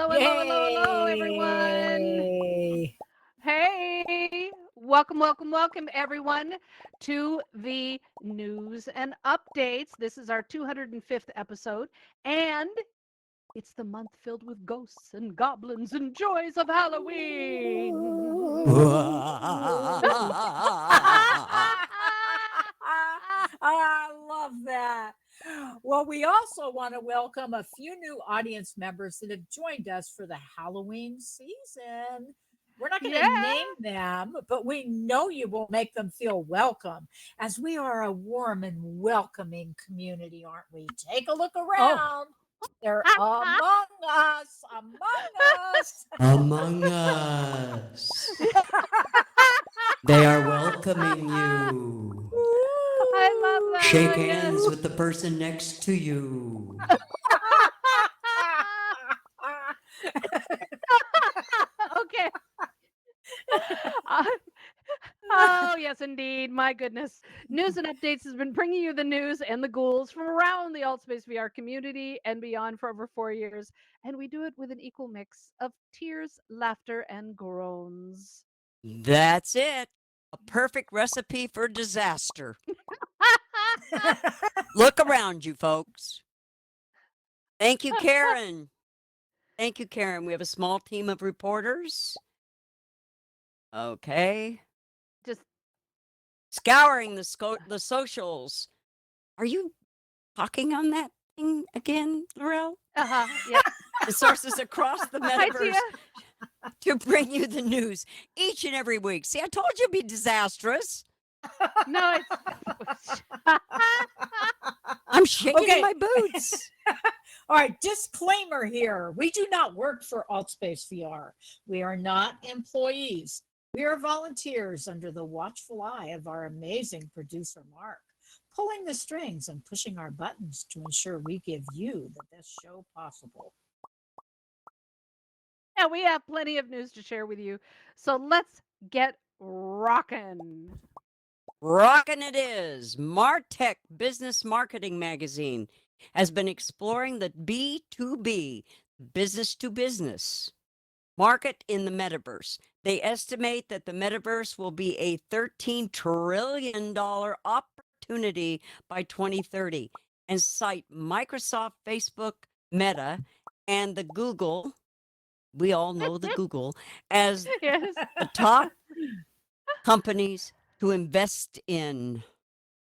Hello, everyone. Yay! Hey, welcome, everyone, to the news and updates. This is our 205th episode, and it's the month filled with ghosts and goblins and joys of Halloween. I love that. Well, we also want to welcome a few new audience members that have joined us for the Halloween season. We're not going Yeah. to name them, but we know you will make them feel welcome as we are a warm and welcoming community, aren't we? Take a look Oh. around. They're among us, among us. Among Us. They are welcoming you. I love that. Shake Rockin'. hands with the person next to you. Okay. Uh, oh, yes, indeed. My goodness. News and Updates has been bringing you the news and the ghouls from around the Altspace VR community and beyond for over 4 years. And we do it with an equal mix of tears, laughter, and groans. That's it. A perfect recipe for disaster. Look around you, folks. Thank you, Karen. Thank you, Karen. We have a small team of reporters. Okay. Just Scouring the socials. Are you talking on that thing again, Laurel? yeah. The sources across the Hi, metaverse Tia. to bring you the news each and every week. See, I told you it'd be disastrous. No, it's. I'm shaking Okay. in my boots. All right, disclaimer here. We do not work for Altspace VR. We are not employees. We are volunteers under the watchful eye of our amazing producer, Mark, pulling the strings and pushing our buttons to ensure we give you the best show possible. Yeah, we have plenty of news to share with you. So let's get rocking. Rockin' it is. Martech Business Marketing Magazine has been exploring the B2B, business to business, market in the metaverse. They estimate that the metaverse will be a $13 trillion opportunity by 2030 and cite Microsoft, Facebook, Meta, and the Google, we all know the Google, as Yes. the top companies to invest in.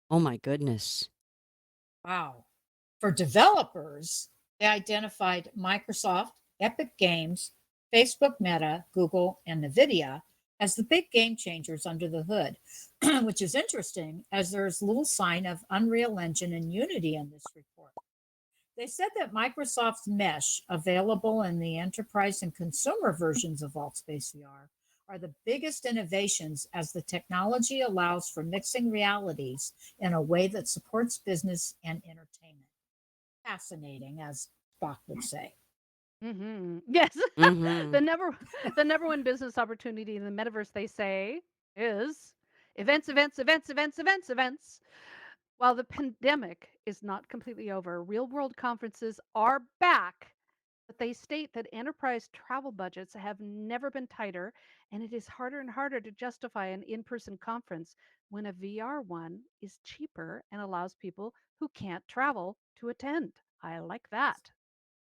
Oh my goodness. Wow. For developers, they identified Microsoft, Epic Games, Facebook, Meta, Google, and NVIDIA as the big game changers under the hood, which is interesting as there's little sign of Unreal Engine and Unity in this report. They said that Microsoft's Mesh, available in the enterprise and consumer versions of Altspace VR, are the biggest innovations as the technology allows for mixing realities in a way that supports business and entertainment. Fascinating, as Spock would say. Yes. Mm-hmm. the number one business opportunity in the metaverse, they say, is events. While the pandemic is not completely over, real world conferences are back. But they state that enterprise travel budgets have never been tighter, and it is harder and harder to justify an in person conference when a VR one is cheaper and allows people who can't travel to attend. I like that.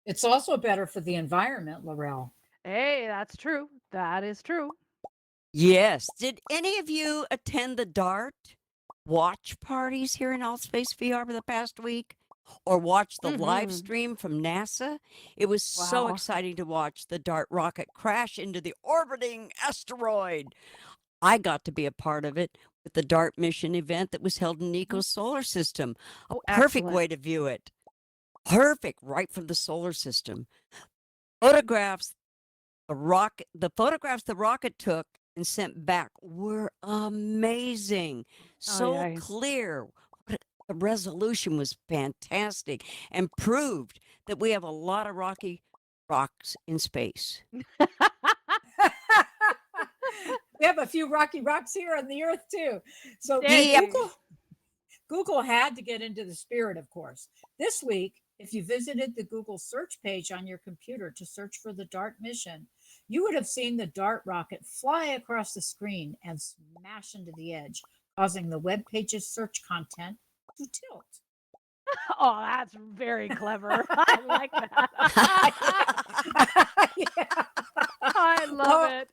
It's also better for the environment, Laurel. Hey, that's true. That is true. Yes. Did any of you attend the DART watch parties here in Altspace VR for the past week? Or watch the live stream from NASA? It was so Wow. exciting to watch the DART rocket crash into the orbiting asteroid. I got to be a part of it with the DART mission event that was held in Nico's solar system. A Oh, perfect excellent. way to view it. Perfect, right from the solar system. Photographs the photographs the rocket took and sent back were amazing. So yeah. clear. The resolution was fantastic and proved that we have a lot of rocky rocks in space. We have a few rocky rocks here on the earth, too. So Yay. Google had to get into the spirit, of course. This week, If you visited the Google search page on your computer to search for the DART mission, you would have seen the DART rocket fly across the screen and smash into the edge, causing the web page's search content to tilt. Oh, that's very clever. I like that. Yeah. I love Well, it.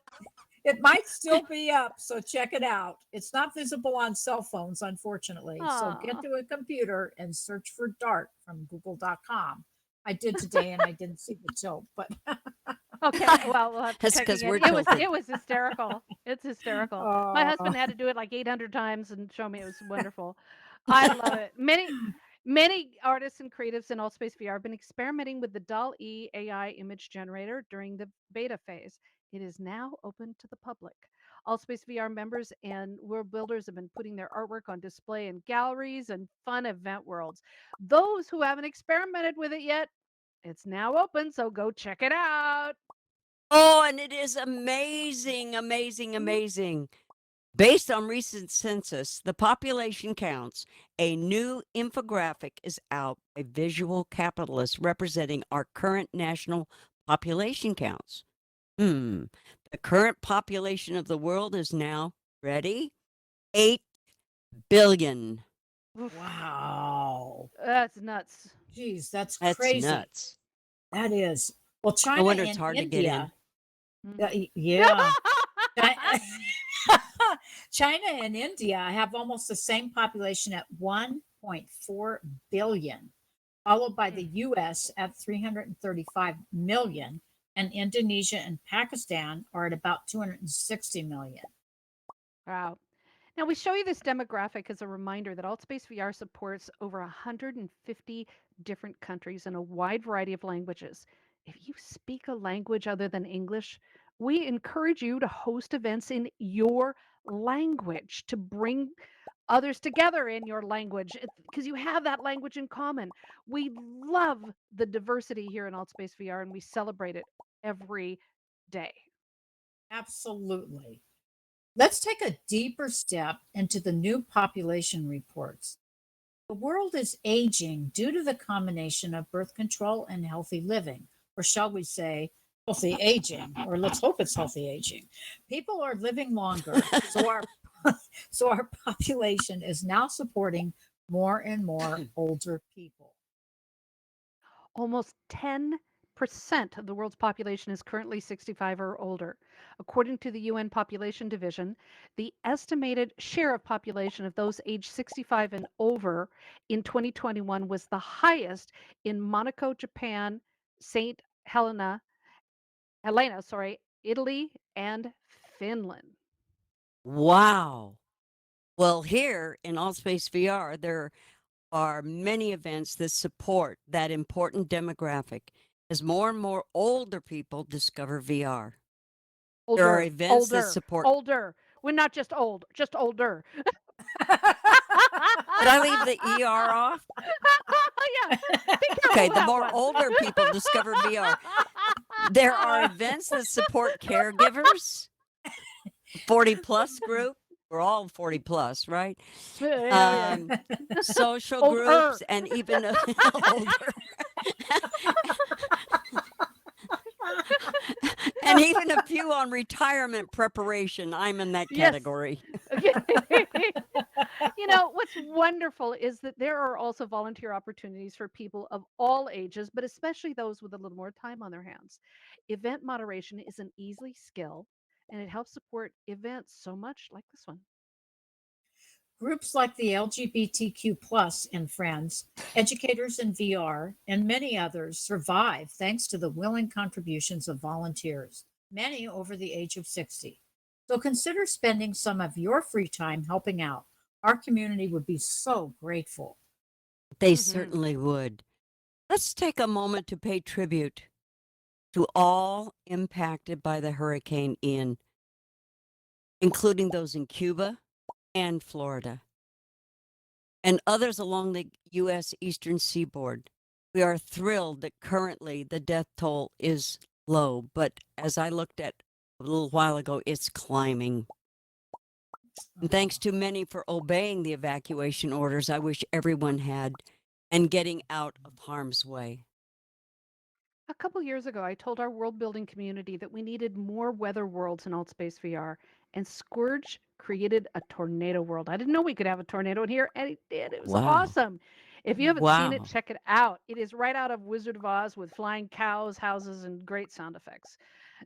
it might still be up, so check it out. It's not visible on cell phones, unfortunately. So get Aw. to a computer and search for DART from google.com. I did today and I didn't see the tilt, but Okay, well, we'll have to That's check because again. we're It was tilted. hysterical. It's hysterical. My uh, husband had to do it like 800 times and show me it was wonderful. I love it. Many artists and creatives in Altspace VR have been experimenting with the DALL-E AI image generator during the beta phase. It is now open to the public. Altspace VR members and world builders have been putting their artwork on display in galleries and fun event worlds. Those who haven't experimented with it yet, it's now open, so go check it out. Oh, and it is amazing, amazing, amazing. Based on recent census, the population counts, a new infographic is out by Visual Capitalists representing our current national population counts. The current population of the world is now, ready? 8 billion. wow. That's nuts. Geez, that's That's crazy. nuts. That is. Well, No China wonder it's and hard to get in. India, yeah. Chi- China and India have almost the same population at 1.4 billion, followed by the US at 335 million, and Indonesia and Pakistan are at about 260 million. Wow. Now, we show you this demographic as a reminder that Altspace VR supports over 150 different countries in a wide variety of languages. If you speak a language other than English, we encourage you to host events in your language to bring others together in your language because you have that language in common. We love the diversity here in Altspace VR and we celebrate it every day. Absolutely. Let's take a deeper step into the new population reports. The world is aging due to the combination of birth control and healthy living, or shall we say, healthy aging, or let's hope it's healthy aging. People are living longer, so our population is now supporting more and more older people. Almost 10% of the world's population is currently 65 or older. According to the UN Population Division, the estimated share of population of those aged 65 and over in 2021 was the highest in Monaco, Japan, St. Helena, sorry, Italy, and Finland. Wow. Well, here in Allspace VR, there are many events that support that important demographic as more and more older people discover VR. There are Older, events that older, support. older. We're not just old, just older. Did I leave the ER off? Yeah, be careful Okay, with the that more one. older people discover VR. There are events that support caregivers, 40 plus group. We're all 40 plus, right? Yeah. Social Older. groups and even older. And even a few on retirement preparation. I'm in that Yes. category. What's wonderful is that there are also volunteer opportunities for people of all ages, but especially those with a little more time on their hands. Event moderation is an easy skill, and it helps support events so much like this one. Groups like the LGBTQ plus and friends, educators in VR, and many others survive thanks to the willing contributions of volunteers, many over the age of 60. So consider spending some of your free time helping out. Our community would be so grateful. They Mhm. certainly would. Let's take a moment to pay tribute to all impacted by the Hurricane Ian, including those in Cuba and Florida, and others along the U.S. eastern seaboard. We are thrilled that currently the death toll is low, but as I looked at a little while ago, it's climbing. And thanks to many for obeying the evacuation orders. I wish everyone had. and getting out of harm's way. A couple years ago, I told our world building community that we needed more weather worlds in Altspace VR, and Scourge created a tornado world. I didn't know we could have a tornado in here, and it did. It was Wow. awesome. If you haven't seen it, Wow. check it out. It is right out of Wizard of Oz with flying cows, houses, and great sound effects.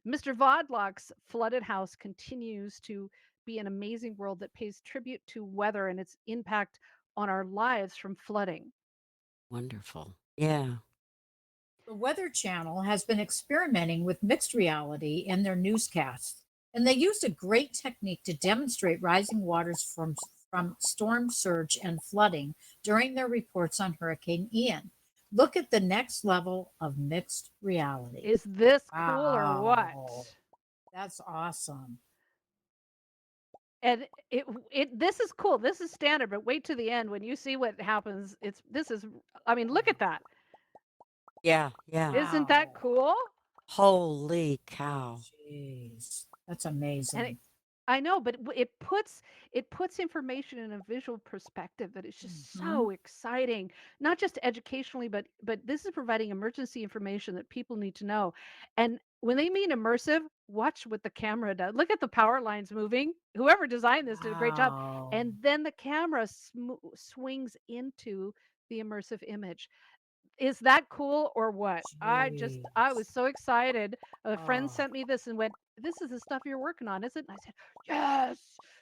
Mr. Vodlock's flooded house continues to be an amazing world that pays tribute to weather and its impact on our lives from flooding. Wonderful. Yeah. The Weather Channel has been experimenting with mixed reality in their newscasts, and they used a great technique to demonstrate rising waters from storm surge and flooding during their reports on Hurricane Ian. Look at the next level of mixed reality. Is this cool or Wow, what? that's awesome. And it this is cool. This is standard, but wait to the end when you see what happens. This is I mean, look at that. Yeah. Yeah. Isn't that Wow. cool? Holy cow. Jeez, that's And it, amazing. I know, but it puts information in a visual perspective that is just Hmm. so exciting. Not just educationally, but this is providing emergency information that people need to know. And when they mean immersive, watch what the camera does. Look at the power lines moving. Whoever designed this did a great job. Wow. And then the camera swings into the immersive image. Is that cool or what? I Jeez. was so excited. A friend Oh, sent me this and went, "This is the stuff you're working on, is it?" And I said, "Yes."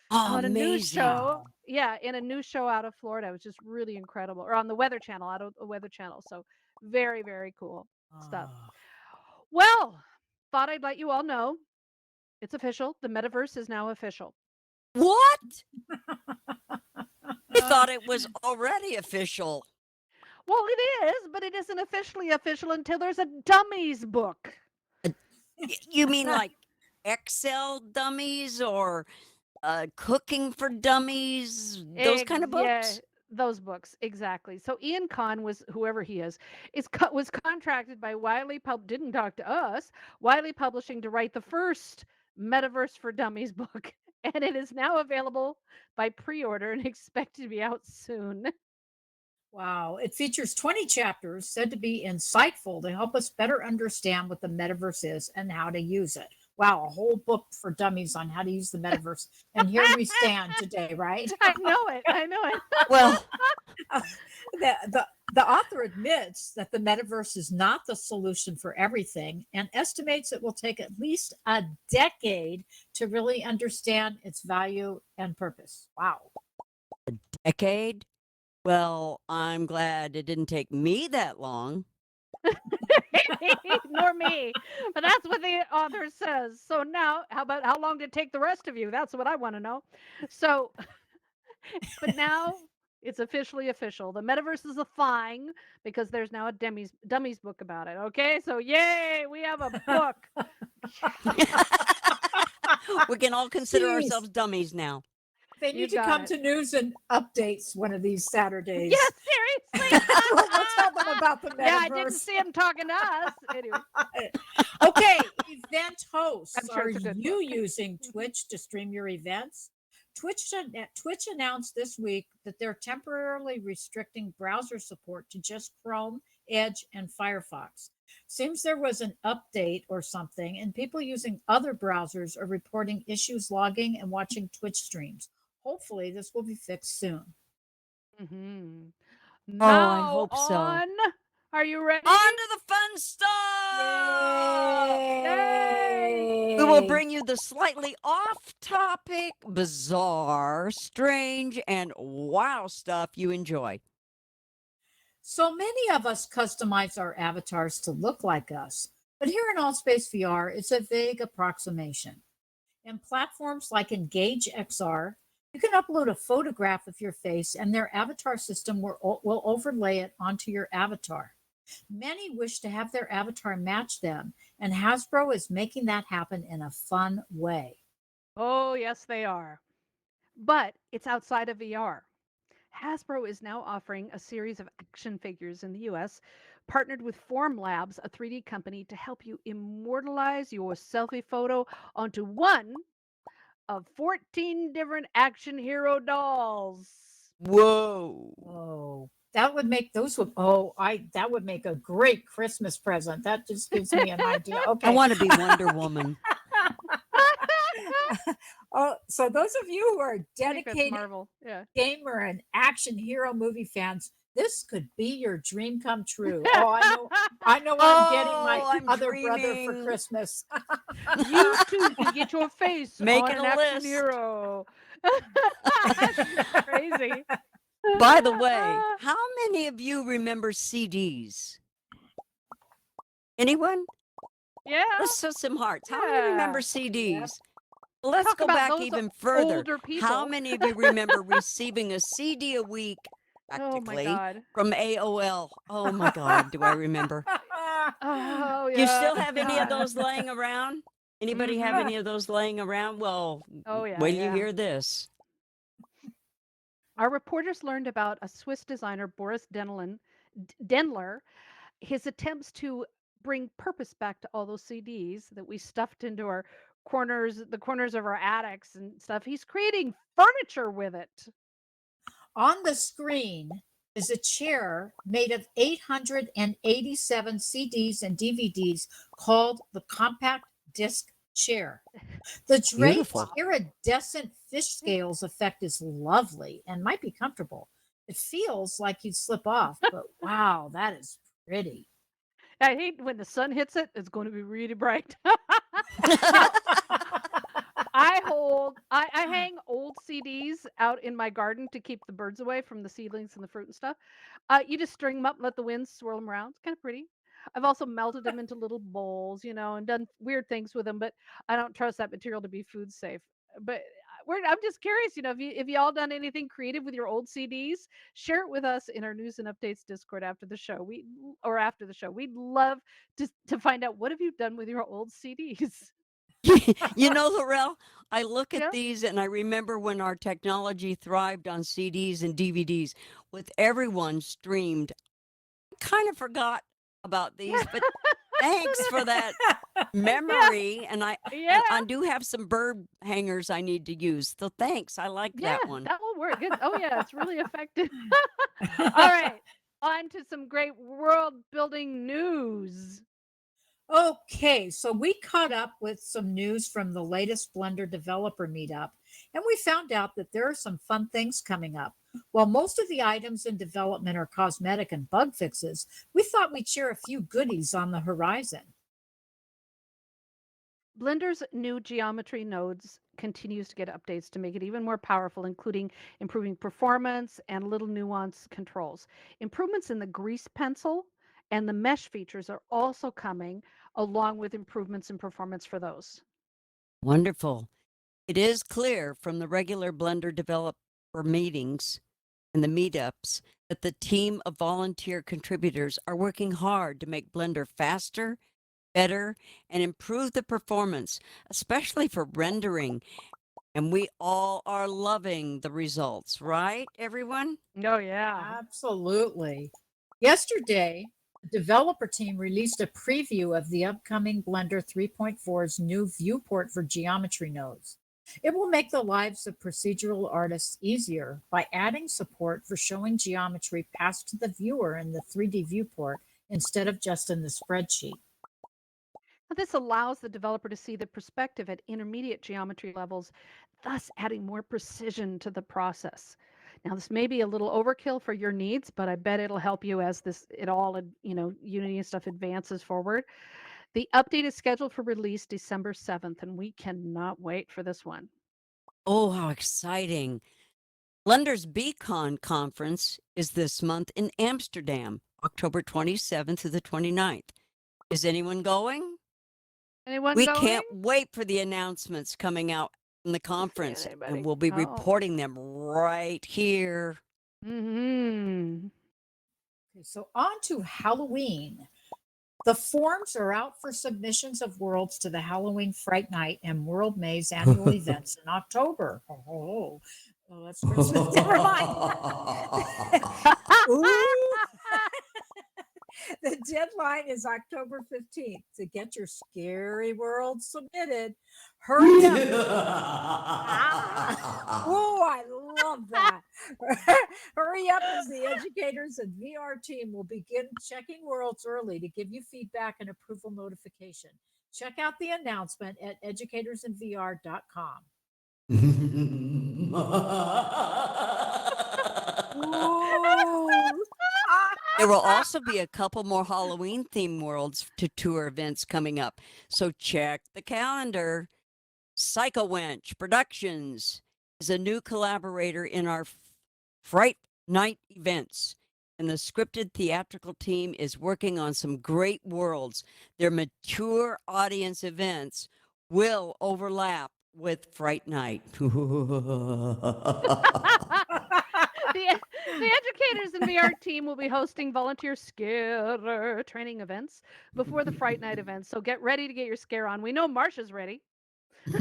On a news Amazing. show, wow. yeah, in a news show out of Florida. It was just really incredible. Or on the Weather Channel, out of a Weather Channel. So very, very cool stuff. Oh. Well, thought I'd let you all know it's official. The metaverse is now official. What? I thought it was already official. Well, it is, but it isn't officially official until there's a Dummies book. Uh, You mean like Excel dummies or cooking for dummies? Those kind of Yeah, books? those books exactly. So Ian Kahn was whoever he is was contracted by Wiley didn't talk to us. Wiley Publishing to write the first Metaverse for Dummies book, and it is now available by pre-order and expected to be out soon. Wow. It features 20 chapters said to be insightful to help us better understand what the metaverse is and how to use it. Wow, a whole book for dummies on how to use the metaverse. And here we stand today, right? I know it. I know it. Well, The author admits that the metaverse is not the solution for everything and estimates it will take at least a decade to really understand its value and purpose. Wow. decade? Well, I'm glad it didn't take me that long. Nor me. But that's what the author says. So now, how about how long did it take the rest of you? That's what I want to know. So, but now it's officially official. The metaverse is a thing because there's now a dummies book about it. Okay, so yay, we have a book. We can all consider Jeez. ourselves dummies now. They You need to got come it. to news and updates one of these Saturdays. Yes, seriously. We'll tell them about the Yeah, I didn't metaverse. see him talking to us. Anyway, Okay, event hosts, I'm sure are it's a good you book. using Twitch to stream your events? Twitch announced this week that they're temporarily restricting browser support to just Chrome, Edge, and Firefox. Seems there was an update or something, and people using other browsers are reporting issues logging and watching Twitch streams. Hopefully, this will be fixed soon. Hmm. Oh, I Now hope so. on. Are you ready? On to the fun stuff! Yay! We will Yay! bring you the slightly off topic, bizarre, strange, and wow stuff you enjoy. So many of us customize our avatars to look like us, but here in Allspace VR, it's a vague approximation. In platforms like Engage XR, you can upload a photograph of your face and their avatar system will overlay it onto your avatar. Many wish to have their avatar match them, and Hasbro is making that happen in a fun way. Oh, yes, they are. But it's outside of VR. Hasbro is now offering a series of action figures in the US, partnered with Form Labs, a 3D company, to help you immortalize your selfie photo onto one of 14 different action hero dolls. Whoa. Oh. That would make that would make a great Christmas present. That just gives me an idea. I Okay. want to be Wonder Woman. Oh, so those of you who are I think that's dedicated Marvel. Yeah. gamer and action hero movie fans, this could be your dream come true. Oh, I know what I'm getting my Oh, I'm other brother for dreaming. Christmas. You too can get your face Make on it an a action list. hero. This is crazy. By the way, how many of you remember CDs? Anyone? Yeah. Let's show some hearts. How many remember Yeah. CDs? Well, let's Talk go about back those even further. older How people. many of you remember receiving a CD a week, Oh my practically, God. from AOL? Oh my God, do I remember? Oh Do you yeah. still have any of those laying around? Anybody have Mhm. any of those laying around? Well, Oh yeah, wait till you yeah. hear this. Our reporters learned about a Swiss designer, Boris Denler, his attempts to bring purpose back to all those CDs that we stuffed into our the corners of our attics and stuff. He's creating furniture with it. On the screen is a chair made of 887 CDs and DVDs called the compact disc chair. The draped Beautiful. iridescent fish scales effect is lovely and might be comfortable. It feels like you'd slip off, but wow, that is pretty. I hate when the sun hits it, it's going to be really bright. Now, I hang old CDs out in my garden to keep the birds away from the seedlings and the fruit and stuff. You just string them up, and let the wind swirl them around. It's kind of pretty. I've also melted them into little bowls, and done weird things with them. But I don't trust that material to be food safe. But I'm just curious, if you all done anything creative with your old CDs, share it with us in our news and updates Discord after the show. After the show, we'd love to find out what have you done with your old CDs. You know, Laurel, I look at Yeah. these and I remember when our technology thrived on CDs and DVDs with everyone streamed. I kind of forgot about these, but thanks for that Yeah. memory. And Yeah. I do have some bird hangers I need to use. So thanks. I like Yeah, that one. that will work. Good. Oh yeah, it's really effective. All right. On to some great world building news. Okay, so we caught up with some news from the latest Blender developer meetup, and we found out that there are some fun things coming up. While most of the items in development are cosmetic and bug fixes, we thought we'd share a few goodies on the horizon. Blender's new geometry nodes continues to get updates to make it even more powerful, including improving performance and little nuanced controls. Improvements in the grease pencil and the mesh features are also coming, along with improvements in performance for those. Wonderful. It is clear from the regular Blender developer meetings and the meetups that the team of volunteer contributors are working hard to make Blender faster, better, and improve the performance, especially for rendering. And we all are loving the results, right, everyone? Oh yeah. Absolutely. Yesterday, the developer team released a preview of the upcoming Blender 3.4's new viewport for geometry nodes. It will make the lives of procedural artists easier by adding support for showing geometry passed to the viewer in the 3D viewport instead of just in the spreadsheet. Now, this allows the developer to see the perspective at intermediate geometry levels, thus adding more precision to the process. Now, this may be a little overkill for your needs, but I bet it'll help you as Unity and stuff advances forward. The update is scheduled for release December 7th, and we cannot wait for this one. Oh, how exciting. Blender's BCon conference is this month in Amsterdam, October 27th to the 29th. Is anyone going? Anyone We going? can't wait for the announcements coming out from the conference, Anybody? and we'll be Oh. reporting them right here. Mm-hmm. Okay, so on to Halloween. The forms are out for submissions of worlds to the Halloween Fright Night and World Maze annual events in October. Oh, that's Christmas. Never mind. Ooh. The deadline is October 15th to get your scary world submitted. Hurry up. Oh, I love that. Hurry up, as the educators and VR team will begin checking worlds early to give you feedback and approval notification. Check out the announcement at educatorsandvr.com. Ooh. There will also be a couple more Halloween themed worlds to tour events coming up. So check the calendar. Psycho Wench Productions is a new collaborator in our Fright Night events. And the scripted theatrical team is working on some great worlds. Their mature audience events will overlap with Fright Night. The educators and VR team will be hosting volunteer scare training events before the Fright Night events. So get ready to get your scare on. We know Marsha's ready. She's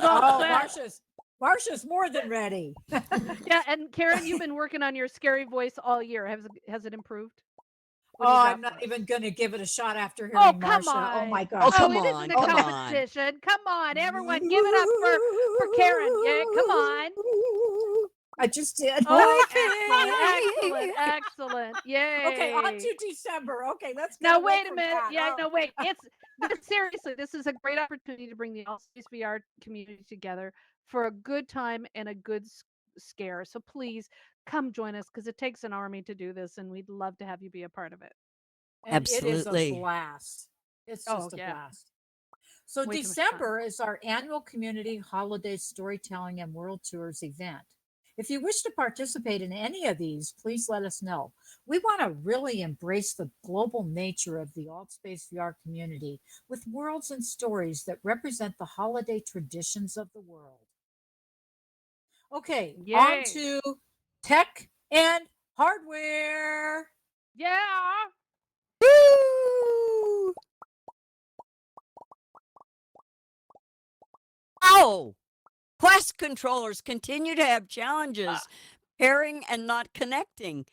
all set. Marsha's more than ready. Yeah, and Karen, you've been working on your scary voice all year. Has it improved? What do Oh, you got I'm not for us? even going to give it a shot after Oh, hearing come Marsha. Oh on. my Oh, gosh. Oh, come it on, isn't a come on. competition. Come on, everyone, give it up for Karen. Yeah, come on. I just did. Oh, excellent. Yay. Okay, on to December. Okay, let's get Now away wait a from minute. that. Yeah, Oh. no, wait. Seriously, this is a great opportunity to bring the Altspace VR community together for a good time and a good scare. So please come join us because it takes an army to do this, and we'd love to have you be a part of it. And it is a Absolutely. blast. It's Oh, just a yeah. blast. So Way too much fun. December is our annual community holiday storytelling and world tours event. If you wish to participate in any of these, please let us know. We want to really embrace the global nature of the Altspace VR community with worlds and stories that represent the holiday traditions of the world. Okay, on Yay. to tech and hardware. Yeah. Woo! Oh, Quest controllers continue to have challenges pairing and not connecting.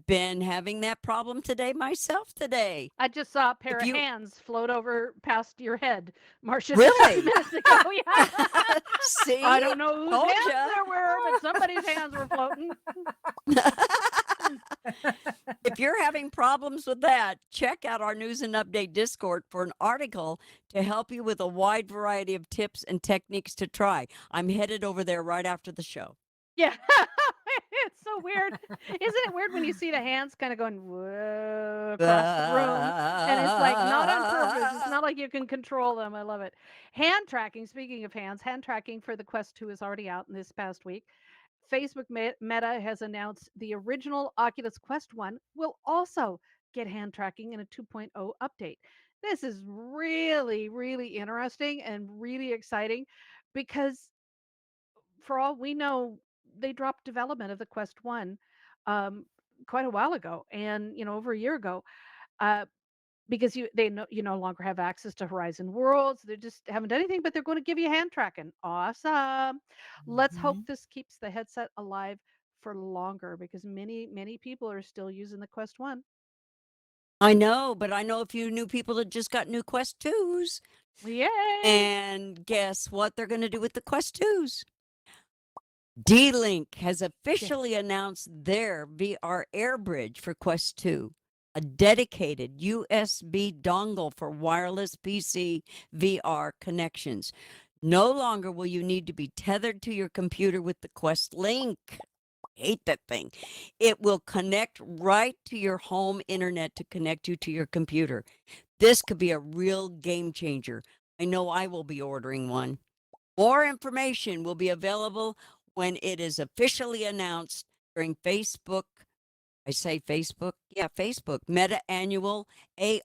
Been having that problem myself today. I just saw a pair If of you hands float over past your head, Marcia, just a really few minutes ago. Yeah. see, I don't know whose told hands ya. there were, but somebody's hands were floating. If you're having problems with that, check out our news and update Discord for an article to help you with a wide variety of tips and techniques to try. I'm headed over there right after the show. Yeah. It's so weird. Isn't it weird when you see the hands kind of going whoa, across the room? And it's like not on purpose. It's not like you can control them. I love it. Hand tracking, speaking of hands, hand tracking for the Quest 2 is already out in this past week. Facebook Meta has announced the original Oculus Quest 1 will also get hand tracking in a 2.0 update. This is really, really interesting and really exciting because for all we know, they dropped development of the Quest 1 um, quite a while ago and, over a year ago. Uh, because you no longer have access to Horizon Worlds. They just haven't done anything, but they're going to give you hand tracking. Awesome. Let's hope Mhm. this keeps the headset alive for longer because many people are still using the Quest 1. I know, but I know a few new people that just got new Quest 2s. Yay. And guess what they're going to do with the Quest 2s? D-Link has officially announced their VR Air Bridge for Quest 2, a dedicated USB dongle for wireless PC VR connections. No longer will you need to be tethered to your computer with the Quest Link. Hate that thing. It will connect right to your home internet to connect you to your computer. This could be a real game changer. I know I will be ordering one. More information will be available when it is officially announced during Facebook. I say Facebook. Yeah, Facebook Meta Annual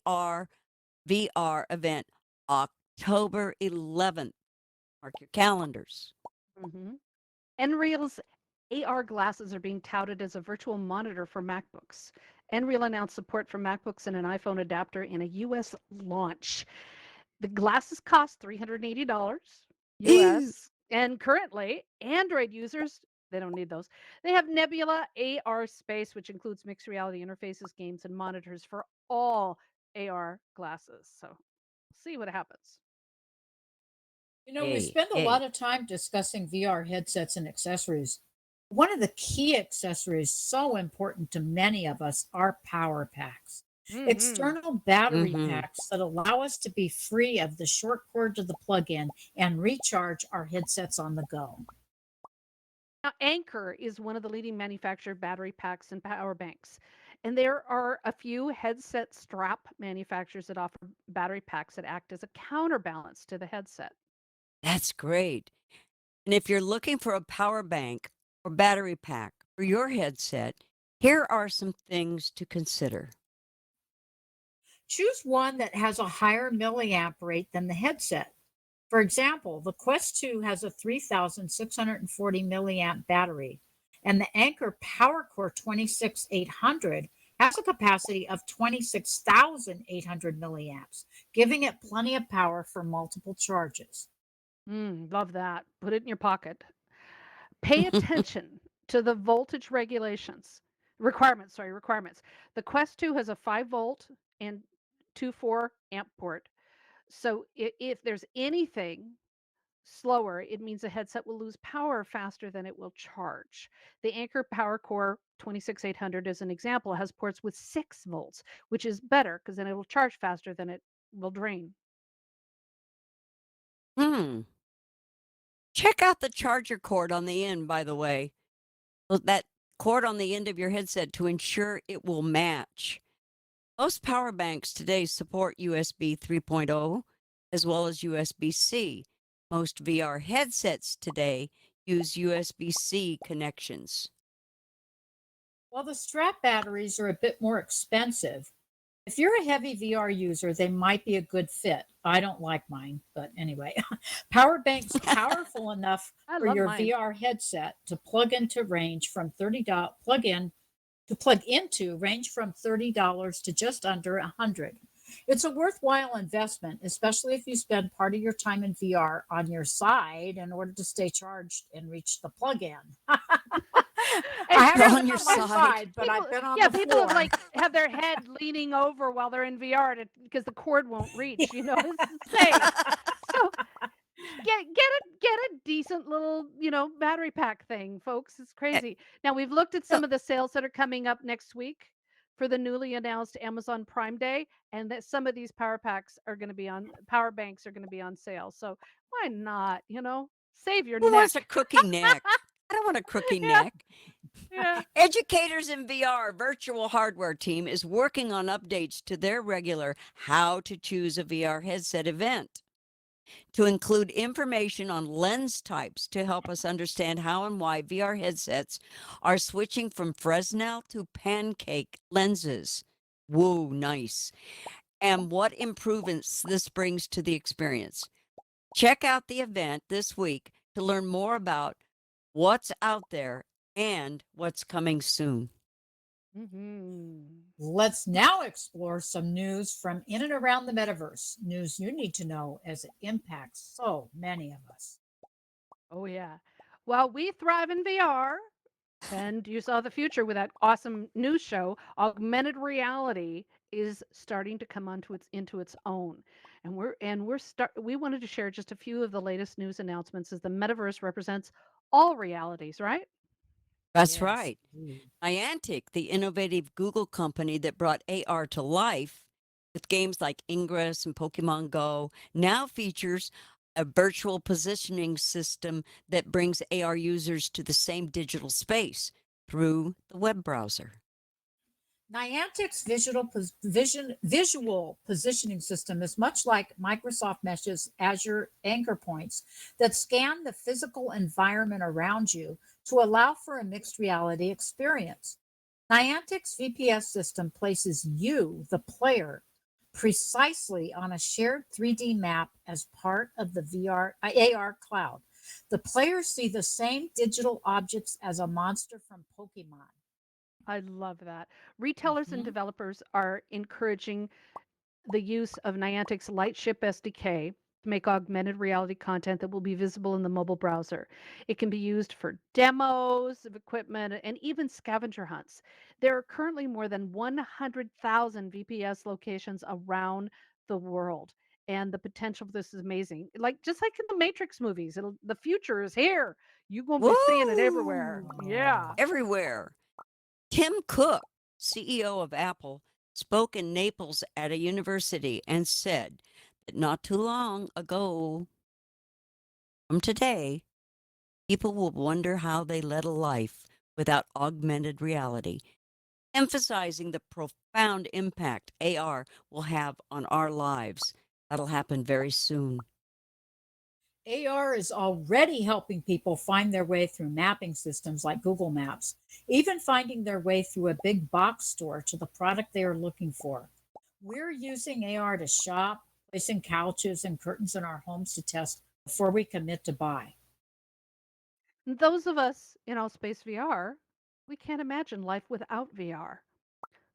AR VR event, October 11th. Mark your calendars. Mm-hmm. Nreal's AR glasses are being touted as a virtual monitor for MacBooks. Nreal announced support for MacBooks and an iPhone adapter in a US launch. The glasses cost $380 Ew. US, and currently, Android users, they don't need those. They have Nebula AR Space, which includes mixed reality interfaces, games, and monitors for all AR glasses. So, see what happens. We Hey, spend a lot hey. of time discussing VR headsets and accessories. One of the key accessories so important to many of us are power packs. Mm-hmm. External battery Mm-hmm. packs that allow us to be free of the short cord to the plug-in and recharge our headsets on the go. Now, Anchor is one of the leading manufacturer of battery packs and power banks. And there are a few headset strap manufacturers that offer battery packs that act as a counterbalance to the headset. That's great. And if you're looking for a power bank or battery pack for your headset, here are some things to consider. Choose one that has a higher milliamp rate than the headset. For example, the Quest 2 has a 3,640 milliamp battery, and the Anker PowerCore 26800 has a capacity of 26,800 milliamps, giving it plenty of power for multiple charges. Love that. Put it in your pocket. Pay attention to the voltage requirements. The Quest 2 has a 5-volt and 2.4 amp port. So if there's anything slower, it means the headset will lose power faster than it will charge. The Anker Power Core 26800 as an example has ports with 6 volts, which is better because then it will charge faster than it will drain. Hmm. Check out the charger cord on the end, by the way. That cord on the end of your headset to ensure it will match. Most power banks today support USB 3.0 as well as USB C. Most VR headsets today use USB C connections. While the strap batteries are a bit more expensive, if you're a heavy VR user, they might be a good fit. I don't like mine, but anyway. Power banks powerful enough I for love your mine. VR headset to plug into range from $30 plug in to plug into range from $30 to just under 100. It's a worthwhile investment, especially if you spend part of your time in VR on your side in order to stay charged and reach the plug-in. I And haven't On been your on my side. side, but people, I've been on yeah, the people have floor. like have their head leaning over while they're in VR because the cord won't reach. It's insane. So get a decent little battery pack thing, folks. It's Eh, crazy. Now we've looked at no, some of the sales that are coming up next week for the newly announced Amazon Prime Day, and that some of these power banks are going to be on sale. So why not? Save your who wants a neck. crooky neck? I don't want a crooky Yeah, neck. yeah. Educators in VR virtual hardware team is working on updates to their regular How to Choose a VR Headset event to include information on lens types to help us understand how and why VR headsets are switching from Fresnel to pancake lenses. Whoa, nice. And what improvements this brings to the experience. Check out the event this week to learn more about what's out there and what's coming soon. Hmm. Let's now explore some news from in and around the metaverse. News you need to know as it impacts so many of us. Oh yeah. Well, we thrive in VR. And you saw the future with that awesome news show. Augmented reality is starting to come onto its into its own. And we wanted to share just a few of the latest news announcements as the metaverse represents all realities, right? That's Yes, right. indeed. Niantic, the innovative Google company that brought AR to life with games like Ingress and Pokemon Go, now features a virtual positioning system that brings AR users to the same digital space through the web browser. Niantic's visual positioning system is much like Microsoft Mesh's Azure anchor points that scan the physical environment around you to allow for a mixed reality experience. Niantic's VPS system places you, the player, precisely on a shared 3D map as part of the AR cloud. The players see the same digital objects as a monster from Pokemon. I love that. Retailers and Mhm. developers are encouraging the use of Niantic's Lightship SDK to make augmented reality content that will be visible in the mobile browser. It can be used for demos of equipment and even scavenger hunts. There are currently more than 100,000 VPS locations around the world. and the potential for this is amazing. Like just like in the Matrix movies, the future is here. You're gonna be seeing it everywhere. Woo! Yeah. Everywhere. Tim Cook, CEO of Apple, spoke in Naples at a university and said that not too long ago from today, people will wonder how they led a life without augmented reality, emphasizing the profound impact AR will have on our lives. That'll happen very soon. AR is already helping people find their way through mapping systems like Google Maps, even finding their way through a big box store to the product they are looking for. We're using AR to shop, placing couches and curtains in our homes to test before we commit to buy. And those of us in Altspace VR, we can't imagine life without VR.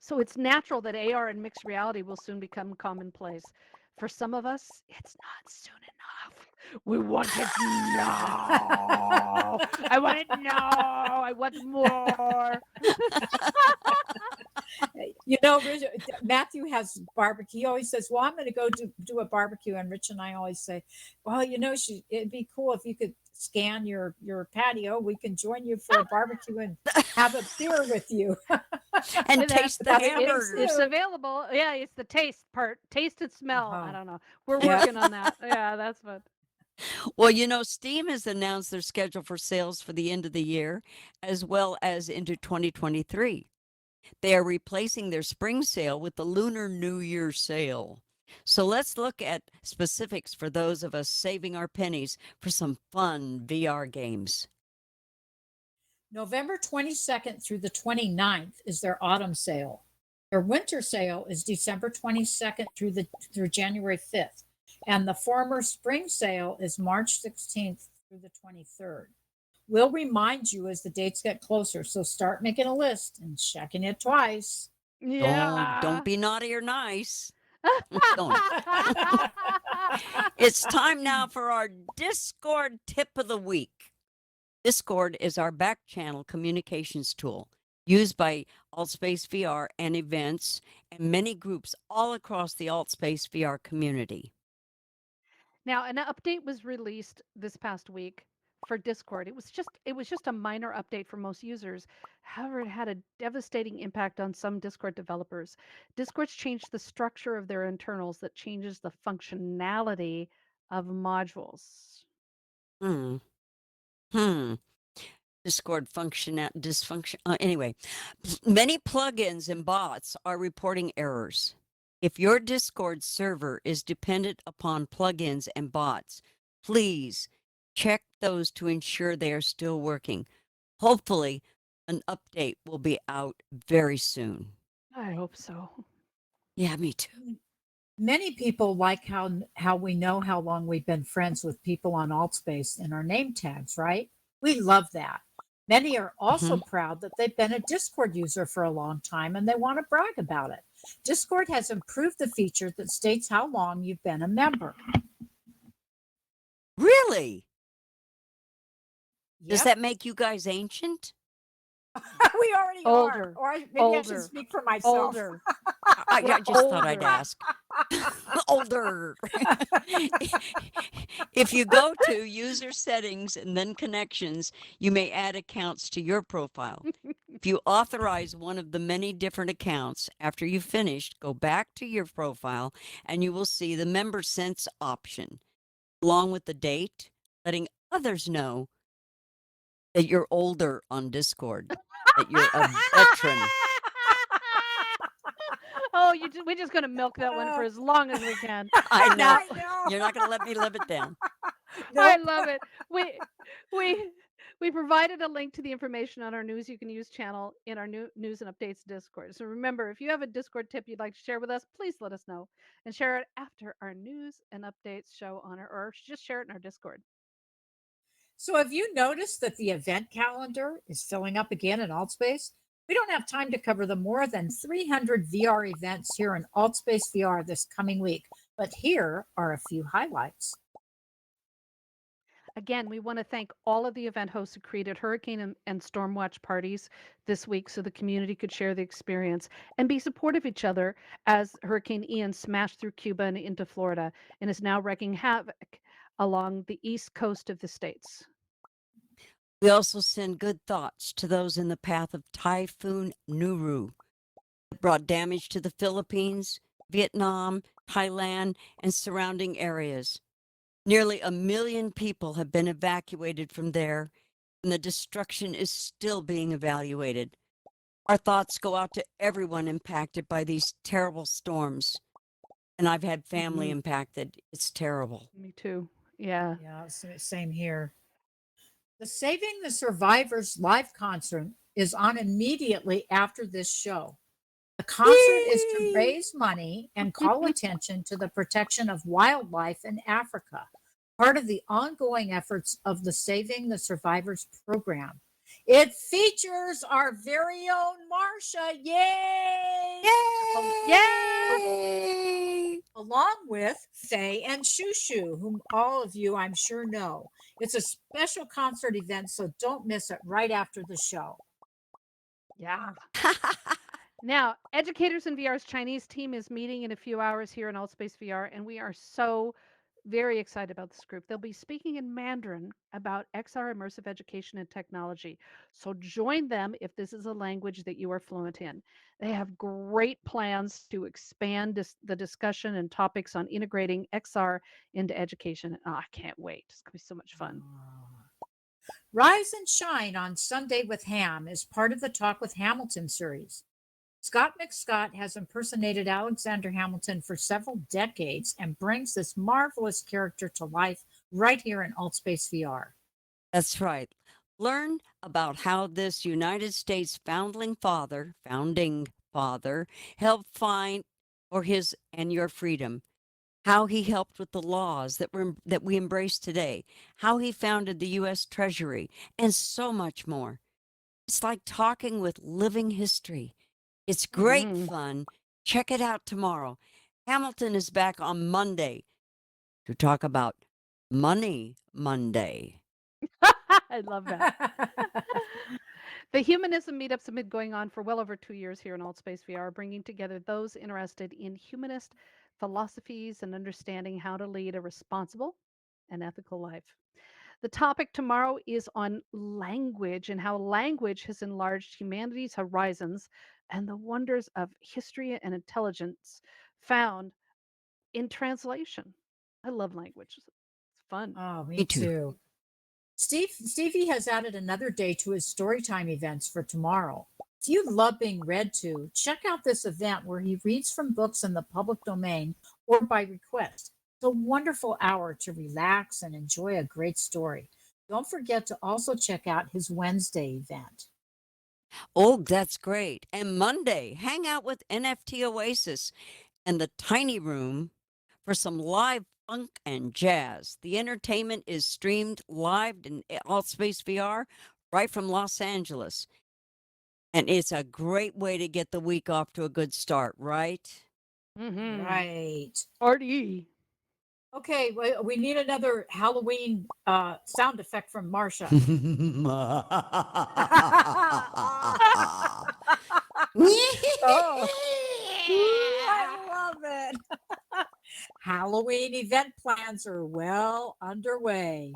So it's natural that AR and mixed reality will soon become commonplace. For some of us, it's not soon enough. We want it now. I want it now. I want more. Matthew has barbecue. He always says, "Well, I'm going to go do a barbecue," and Rich and I always say, "Well, it'd be cool if you could scan your patio. We can join you for a barbecue and have a beer with you." And And taste the that's it's hamburgers. available. Yeah, it's the taste part. Taste and smell. I Uh-huh. don't know. We're Yeah. working on that. Yeah, that's fun. Well, Steam has announced their schedule for sales for the end of the year as well as into 2023. They are replacing their spring sale with the Lunar New Year sale. So let's look at specifics for those of us saving our pennies for some fun VR games. November 22nd through the 29th is their autumn sale. Their winter sale is December 22nd through January 5th. And the former spring sale is March 16th through the 23rd. We'll remind you as the dates get closer, so start making a list and checking it twice. Don't Yeah. be naughty or nice. Don't. It's time now for our Discord tip of the week. Discord is our back channel communications tool used by Altspace VR and events and many groups all across the Altspace VR community. Now, an update was released this past week for Discord. It was just a minor update for most users. However, it had a devastating impact on some Discord developers. Discord's changed the structure of their internals that changes the functionality of modules. Hmm. Hmm. Discord dysfunction. Anyway, many plugins and bots are reporting errors. If your Discord server is dependent upon plugins and bots, please check those to ensure they are still working. Hopefully, an update will be out very soon. I hope so. Yeah, me too. Many people like how we know how long we've been friends with people on Altspace in our name tags, right? We love that. Many are also proud that they've been a Discord user for a long time and they want to brag about it. Discord has improved the feature that states how long you've been a member. Really? Does Yep. that make you guys ancient? We already Older. are. Or maybe I should Older. speak for myself. Older. I We're just thought I'd older. ask. Older. If you go to user settings and then connections, you may add accounts to your profile. If you authorize one of the many different accounts after you've finished, go back to your profile and you will see the member sense option along with the date, letting others know that you're older on Discord, that you're a veteran. Oh, we're just gonna milk that one for as long as we can. I know. I know. You're not going to let me live it down. I Nope. love it. We we provided a link to the information on our news you can use channel in our new news and updates Discord. So remember, if you have a Discord tip you'd like to share with us, please let us know and share it after our news and updates show on our, or just share it in our Discord. So have you noticed that the event calendar is filling up again in Altspace? We don't have time to cover the more than 300 VR events here in Altspace VR this coming week, but here are a few highlights. Again, we want to thank all of the event hosts who created hurricane and storm watch parties this week so the community could share the experience and be supportive of each other as Hurricane Ian smashed through Cuba and into Florida and is now wreaking havoc along the east coast of the states. We also send good thoughts to those in the path of Typhoon Nuru that brought damage to the Philippines, Vietnam, Thailand, and surrounding areas. Nearly 1 million people have been evacuated from there, and the destruction is still being evaluated. Our thoughts go out to everyone impacted by these terrible storms. And I've had family Mhm. impacted. It's terrible. Me too. Yeah. Yeah, same here. The Saving the Survivors live concert is on immediately after this show. The concert is to Whee! raise money and call attention to the protection of wildlife in Africa, part of the ongoing efforts of the Saving the Survivors program. It features our very own Marcia, yay! Yay! Along with Faye and Shushu, whom all of you I'm sure know. It's a special concert event, so don't miss it right after the show. Yeah. Now, Educators in VR's Chinese team is meeting in a few hours here in Altspace VR, and we are so very excited about this group. They'll be speaking in Mandarin about XR immersive education and technology. So join them if this is a language that you are fluent in. They have great plans to expand the discussion and topics on integrating XR into education. Oh, I can't wait. It's going to be so much fun. Rise and Shine on Sunday with Ham is part of the Talk with Hamilton series. Scott McScott has impersonated Alexander Hamilton for several decades and brings this marvelous character to life right here in Altspace VR. That's right. Learn about how this United States founding father, helped find for his and your freedom, how he helped with the laws that we embrace today, how he founded the U.S. Treasury, and so much more. It's like talking with living history. It's great Mhm. fun. Check it out tomorrow. Hamilton is back on Monday to talk about Money Monday. I love that. The humanism meetups have been going on for well over 2 years here in Altspace VR, bringing together those interested in humanist philosophies and understanding how to lead a responsible and ethical life. The topic tomorrow is on language and how language has enlarged humanity's horizons and the wonders of history and intelligence found in translation. I love language. It's fun. Oh, Me me too. too. Stevie has added another day to his storytime events for tomorrow. If you love being read to, check out this event where he reads from books in the public domain or by request. It's a wonderful hour to relax and enjoy a great story. Don't forget to also check out his Wednesday event. Oh, that's great. And Monday, hang out with NFT Oasis and the Tiny Room for some live funk and jazz. The entertainment is streamed live in Altspace VR right from Los Angeles. And it's a great way to get the week off to a good start, right? Mm-hmm. Right. Party. Okay, we need another Halloween sound effect from Marcia. Oh, I love it. Halloween event plans are well underway.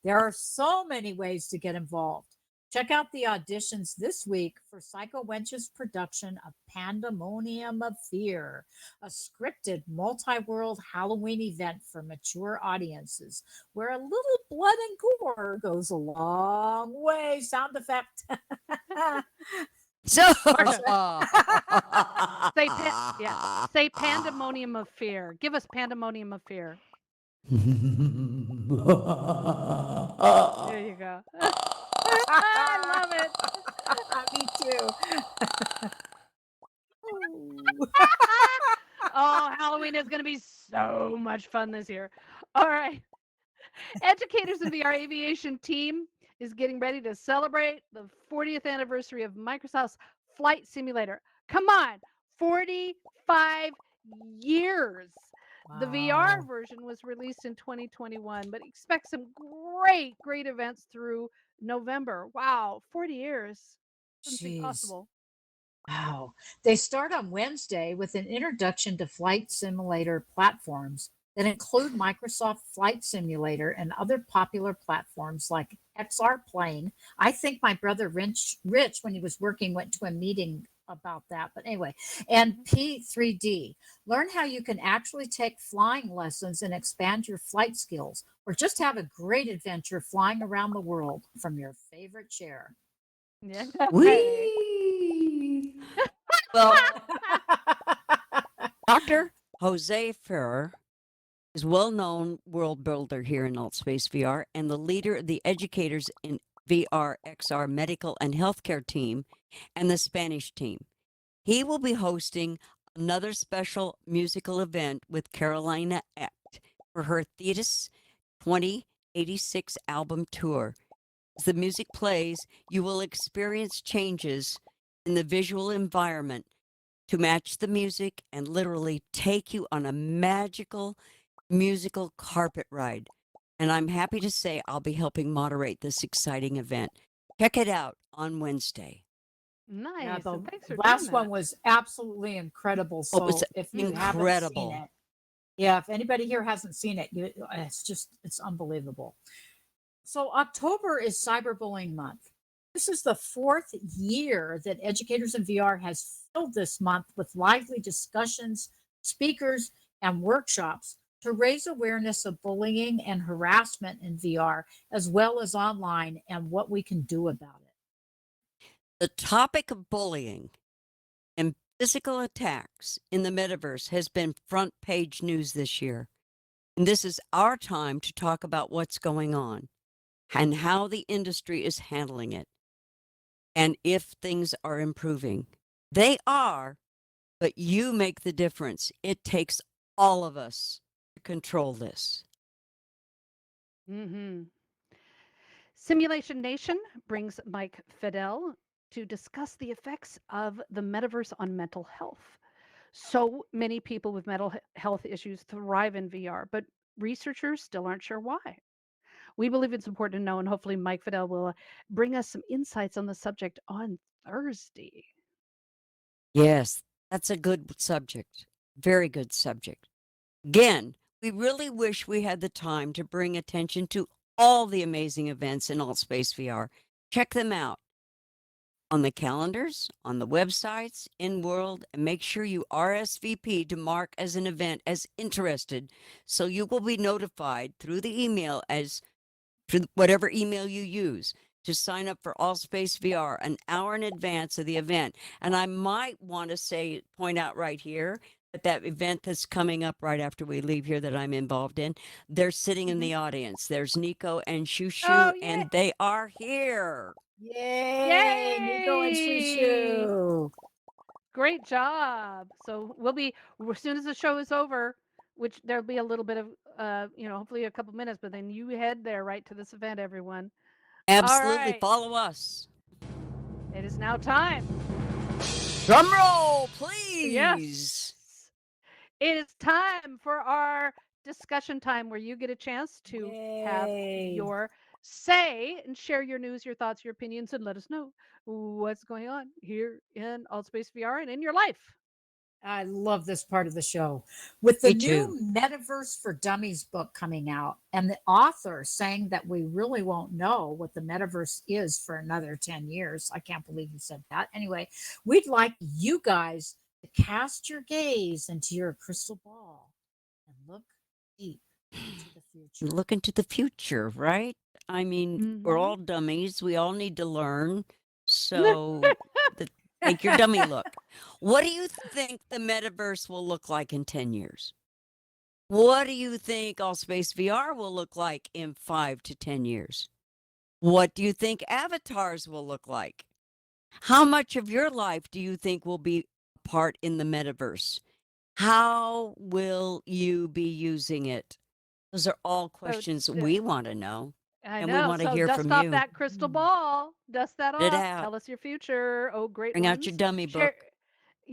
There are so many ways to get involved. Check out the auditions this week for Psycho Wench's production of Pandemonium of Fear, a scripted multi-world Halloween event for mature audiences where a little blood and gore goes a long way. Sound effect. So, Say pandemonium of fear. Give us pandemonium of fear. There you go. I love it. Me too. Oh, Halloween is going to be so much fun this year. All right. Educators in VR Aviation team is getting ready to celebrate the 40th anniversary of Microsoft's Flight Simulator. Come on, 45 years. The VR Wow. version was released in 2021, but expect some great events through November. Wow, 40 years. Doesn't seem Jeez. possible. Wow. They start on Wednesday with an introduction to flight simulator platforms that include Microsoft Flight Simulator and other popular platforms like XR Plane. I think my brother Rich, when he was working, went to a meeting about that. But anyway, and Mhm. P3D. Learn how you can actually take flying lessons and expand your flight skills, or just have a great adventure flying around the world from your favorite chair. Yay. Whee! Well, Dr. Jose Ferrer is well-known world builder here in Altspace VR and the leader of the educators in VR XR medical and healthcare team and the Spanish team. He will be hosting another special musical event with Carolina Act for her Thetis 2086 album tour. As the music plays, you will experience changes in the visual environment to match the music and literally take you on a magical musical carpet ride. And I'm happy to say I'll be helping moderate this exciting event. Check it out on Wednesday. Yeah, Nice. the And thanks for doing last one that. was absolutely incredible. Oh, it was So if you Mhm. haven't seen incredible. it, yeah, if anybody here hasn't seen it, it's unbelievable. So October is cyberbullying month. This is the fourth year that Educators in VR has filled this month with lively discussions, speakers, and workshops to raise awareness of bullying and harassment in VR, as well as online, and what we can do about it. The topic of bullying and physical attacks in the metaverse has been front page news this year. And this is our time to talk about what's going on and how the industry is handling it and if things are improving. They are, but you make the difference. It takes all of us to control this. Mhm. Simulation Nation brings Mike Fidel to discuss the effects of the metaverse on mental health. So many people with mental health issues thrive in VR, but researchers still aren't sure why. We believe it's important to know, and hopefully, Mike Fidel will bring us some insights on the subject on Thursday. Yes, that's a good subject. Very good subject. Again, we really wish we had the time to bring attention to all the amazing events in Altspace VR. Check them out on the calendars, on the websites, in world, and make sure you RSVP to mark as an event as interested so you will be notified through the email as through whatever email you use to sign up for Allspace VR an hour in advance of the event. And I might want to say, point out right here that that event that's coming up right after we leave here that I'm involved in, they're sitting in Mhm. the audience. There's Nico and Shushu, Oh, yeah. and they are here. Yay, Nico and Yay! Shushu. Great job. So we'll be as soon as the show is over, which there'll be a little bit of hopefully a couple minutes, but then you head there right to this event, everyone. All Absolutely. right. Follow us. It is now time. Drum roll, Yes. please. It is time for our discussion time where you get a chance to have Yay. your say and share your news, your thoughts, your opinions, and let us know what's going on here in Altspace VR and in your life. I love this part of the show. With the Me too. new Metaverse for Dummies book coming out, and the author saying that we really won't know what the metaverse is for another 10 years. I can't believe he said that. Anyway, we'd like you guys to cast your gaze into your crystal ball and look deep into the future. Look into the future, right? I mean, we're Mhm. all dummies. We all need to learn. So, the, take your dummy look. What do you think the metaverse will look like in 10 years? What do you think Allspace VR will look like in 5 to 10 years? What do you think avatars will look like? How much of your life do you think will be a part in the metaverse? How will you be using it? Those are all So questions d- we want to know, I and we know. want to So hear from dust off you. that crystal Hmm. ball. Dust that Get it off. out. Tell us your future. Oh, great Bring out your ones. dummy Share. book.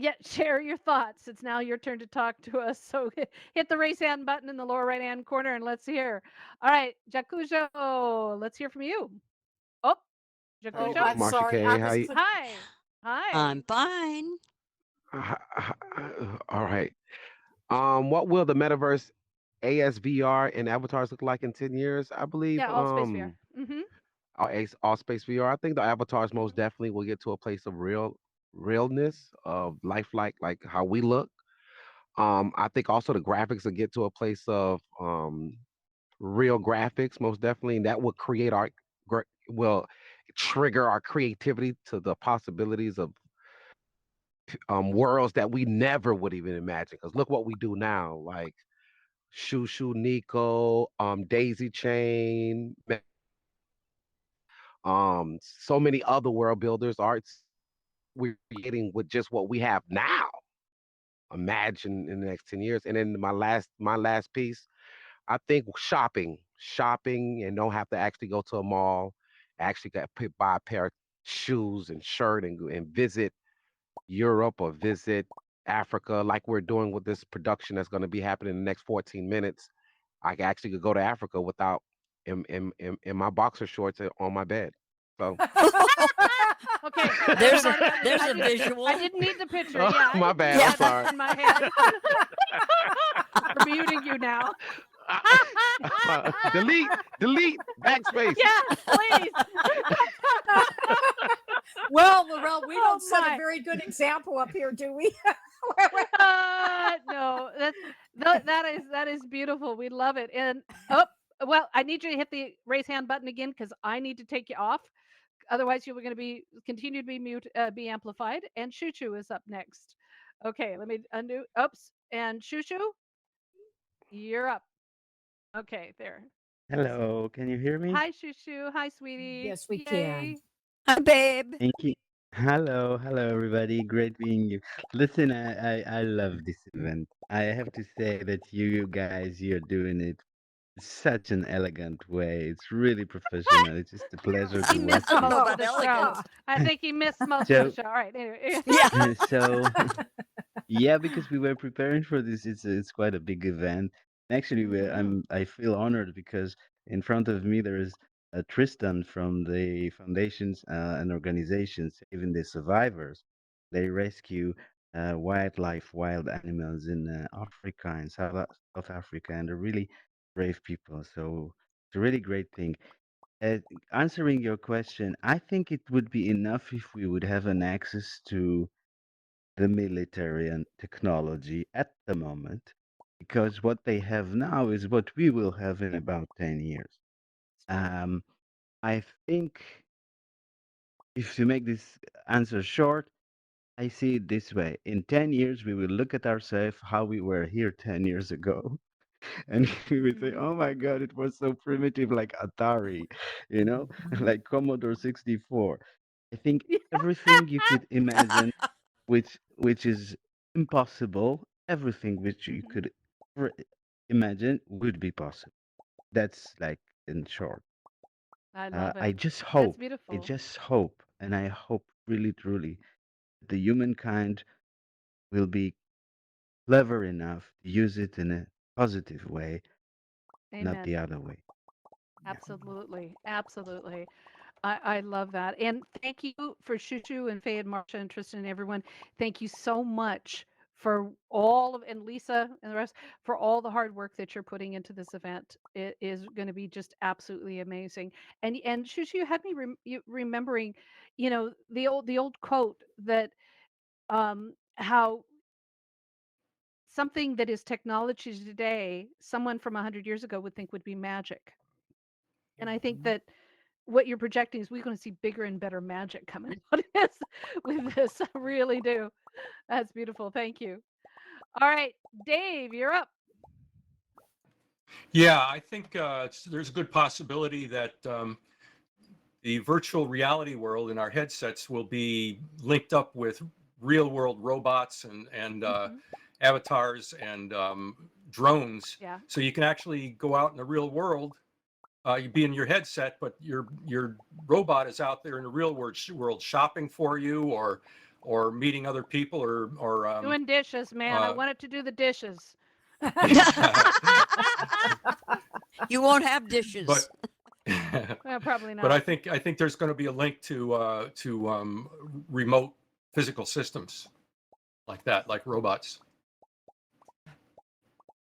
Yeah, share your thoughts. It's now your turn to talk to us. So hit the raise hand button in the lower right hand corner and let's hear. All right, Jacujo, let's hear from you. Oh, Oh, Jacujo. Hey, I'm Marsha sorry. K. I How was you? click. Hi. Hi. I'm fine. All right. What will the metaverse ASVR and avatars look like in 10 years? I believe Yeah, Altspace VR. Mm-hmm. all space VR. I think the avatars most definitely will get to a place of realness of lifelike, like how we look. I think also the graphics will get to a place of real graphics, most definitely, and that will create will trigger our creativity to the possibilities of worlds that we never would even imagine. Because look what we do now, like Shushu Nico, Daisy Chain, so many other world builders, arts we're creating with just what we have now. Imagine in the next 10 years. And then my last piece, I think shopping and don't have to actually go to a mall, actually buy a pair of shoes and shirt and visit Europe or visit Africa like we're doing with this production that's going to be happening in the next 14 minutes. I actually could go to Africa without in my boxer shorts on my bed. So Okay, there's a hold on. there's I a did. I visual. didn't need the picture. oh, Yeah, I my didn't bad. need I'm Yeah. that sorry. in my head. We're muting you now. Delete, backspace. Yes, please. Well, Laurel, we Oh don't set a my. very good example up here, do we? No, that is beautiful. We love it. And oh, well, I need you to hit the raise hand button again because I need to take you off. Otherwise, you were going to be continue to be be amplified. And Shushu is up next. Okay, let me undo. Oops. And Shushu, you're up. Okay, there. Hello, can you hear me? Hi, Shushu. Hi, sweetie. Yes, we can. Yay. Hi, babe. Thank you. Hello, everybody. Great being you. Listen, I love this event. I have to say that you guys, you're doing it such an elegant way. It's really professional. It's just a pleasure He to I missed watch don't you. know most of about the show. elegant. I think he missed most of the So, show. All right. Anyway. Yeah. so yeah, because we were preparing for this. It's quite a big event. Actually, Mhm. I feel honored because in front of me there is Tristan from the foundations and organizations saving the survivors. They rescue wildlife, wild animals in Africa and South Africa, and they're really brave people. So it's a really great thing. Uh, Answering your question, I think it would be enough if we would have an access to the military and technology at the moment, because what they have now is what we will have in about 10 years. It's true. Um, I think if to make this answer short, I see it this way. In 10 years, we will look at ourselves how we were here 10 years ago. And we would say, Mhm. oh my God, it was so primitive, like Atari, you know, like Commodore 64. I think everything you could imagine which is impossible. Everything which you Mhm. could ever imagine would be possible. That's like in short. I love I it. just That's hope, beautiful. and I hope really truly that the humankind will be clever enough to use it in a positive way, not the Amen. other way. Yeah. Absolutely. Absolutely. I love that. And thank you for Shushu and Faye and Marsha and Tristan and everyone. Thank you so much for all of and Lisa and the rest for all the hard work that you're putting into this event. It is going to be just absolutely amazing. And Shushu, you had me remembering, the old quote that how something that is technology today, someone from 100 years ago would think would be magic. And I think Mhm. that what you're projecting is we're going to see bigger and better magic coming out of this with this. I really do. That's beautiful. Thank you. All right, Dave, you're up. Yeah, I think there's a good possibility that the virtual reality world in our headsets will be linked up with real world robots and Hmm. avatars and drones. Yeah. So you can actually go out in the real world. You be in your headset, but your robot is out there in the real world shopping for you, or or meeting other people or Doing dishes, man. I uh, wanted to do the dishes. You won't have but dishes. Well, probably but not. I think there's going to be a link to remote physical systems like that, like robots.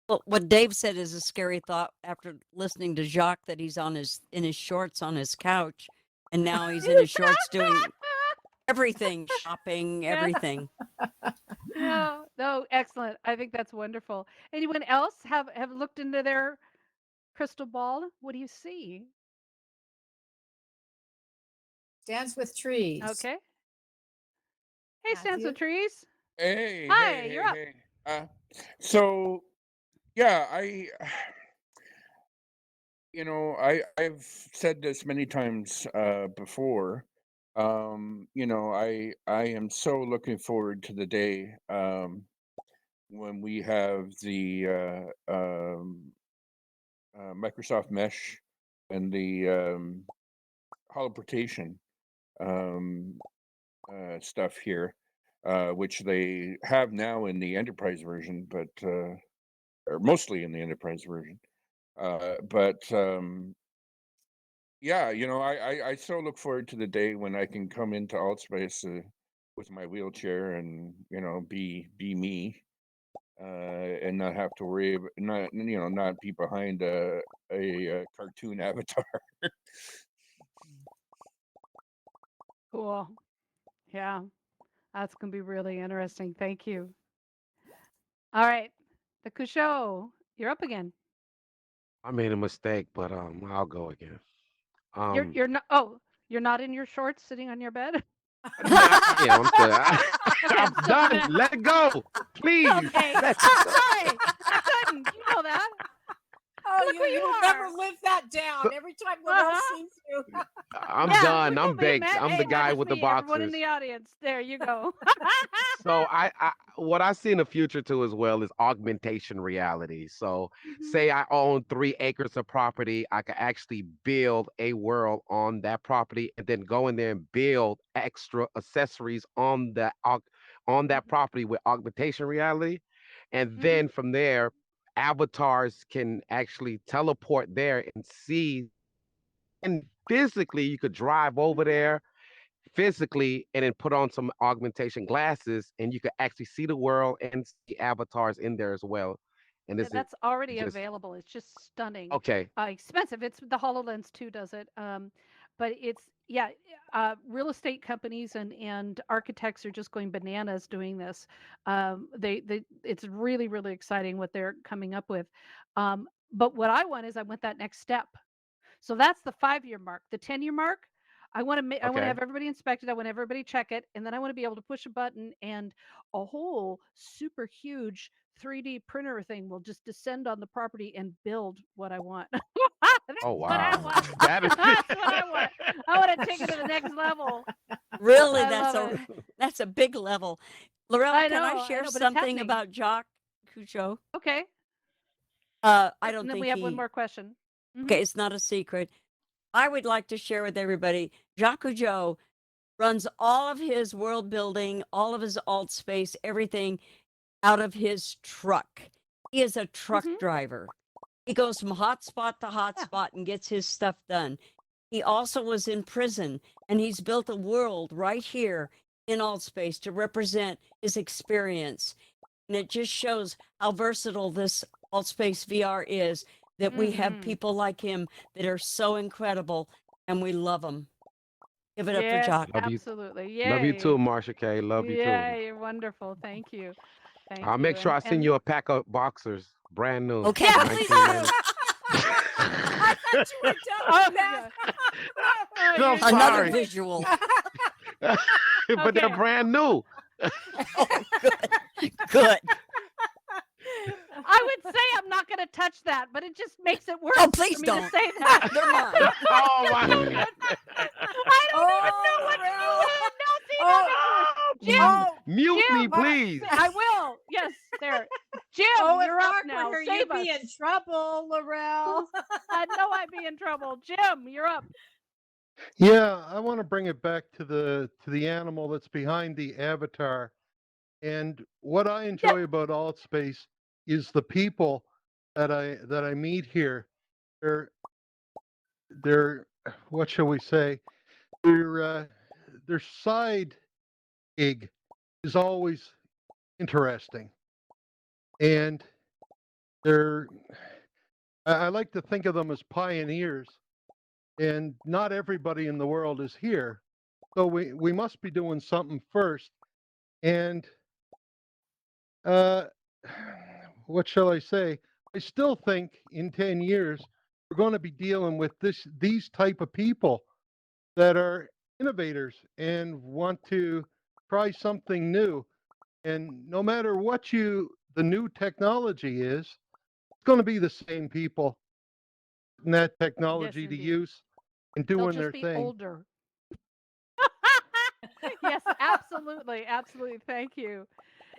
Well, what Dave said is a scary thought after listening to Jacques that he's in his shorts on his couch, and now he's in his shorts doing everything, shopping, Yeah. everything. Yeah. No, excellent. I think that's wonderful. Anyone else have looked into their crystal ball? What do you see? Stands with trees. Okay. Hey, stands Matthew? with trees. Hey, Hi, hey, you're hey, up. hey. So yeah, I've said this many times before. I am so looking forward to the day when we have the Microsoft Mesh and the holoportation um, stuff here, which they have now in the enterprise version, but or mostly in the enterprise version. But yeah, I so look forward to the day when I can come into Altspace with my wheelchair and be me, and not have to worry not be behind a cartoon avatar. Cool. Yeah. That's going to be really interesting. Thank you. All right. The Couchot, you're up again. I made a mistake, but I'll go again. Um, You're not. Oh, you're not in your shorts, sitting on your bed. no, I am. I'm still. Okay, I'm I'm still done. gonna. Let it go, please. Okay. Let it go. Sorry, I couldn't. You know that. Oh, Look who you you are. never live that down. So, Every time Liddell sees you. I'm Yeah, done. look I'm at me, baked. Matt. I'm the Hey, not guy just with the me. Everyone in boxers. the audience. There you go. So I what I see in the future too as well is augmentation reality. So Mhm, say I own 3 acres of property, I could actually build a world on that property and then go in there and build extra accessories on on that mhm, property with augmentation reality. And mhm, then from there, avatars can actually teleport there and see, and physically you could drive over mhm. there physically and then put on some augmentation glasses and you could actually see the world and see avatars in there as well. And Yeah, this is that's already just available. It's just stunning. okay. Expensive. It's the HoloLens 2 does it. But it's yeah, real estate companies and architects are just going bananas doing this. They it's really really exciting what they're coming up with. But what I want is I want that next step. So that's the 5-year mark. The 10-year mark, I want to Okay. have everybody inspect it. I want everybody check it, and then I want to be able to push a button and a whole super huge 3D printer thing will just descend on the property and build what I want. That's Oh what I wow. want. That is That's what I want. I want to take it to the next level. Really, I love it. that's a big level. Lorella, can I I share know, but it's something happening. about Jacques Couchot? Okay. I Yep, don't and then think we have one he. more question. Hmm. Okay, it's not a secret. I would like to share with everybody. Jacques Couchot runs all of his world building, all of his alt space, everything out of his truck. He is a truck Hmm. driver. He goes from hotspot to Yeah. hotspot and gets his stuff done. He also was in prison and he's built a world right here in Altspace to represent his experience. And it just shows how versatile this Altspace VR is, that we have Hmm. people like him that are so incredible and we love them. Give it up for Yes, Jock. love you. absolutely. Love you too, Yay. Marsha K. Love you too. Yeah, you're wonderful. Thank you. Thank I'll you. make sure I send And you a pack of boxers, brand new, Okay. yeah, please do. 1990. I thought you were done Oh with that. god. Oh, I'm you're Another sorry, silly. visual. but they're Okay. brand new. Oh, good. Good. I would say I'm not going to touch that, but it just makes it worse Oh, for please me to don't. say that. They're mine. Oh I don't my! even I don't even know what to do Lorel. with it. No, see, Oh, that makes it worse. Jim, M- oh, Mute me, Jim, please. I will. Yes, there. Jim, oh, if you're up Mark were now. here, Save you'd be us. in trouble, Laurel. I know I'd be in trouble. Jim, you're up. Yeah, I want to bring it back to the animal that's behind the avatar. And what I Yep. enjoy about Altspace is the people that I meet here. They're they're what shall we say? Their side gig is always interesting, and they're I like to think of them as pioneers. And not everybody in the world is here, so we must be doing something first. And uh, what shall I say? I still think in 10 years we're going to be dealing with these type of people that are innovators and want to try something new. And no matter what the new technology is, it's going to be the same people putting that Yes, technology to indeed. use and They'll doing just their be thing. older. Yes, absolutely, absolutely. Thank you.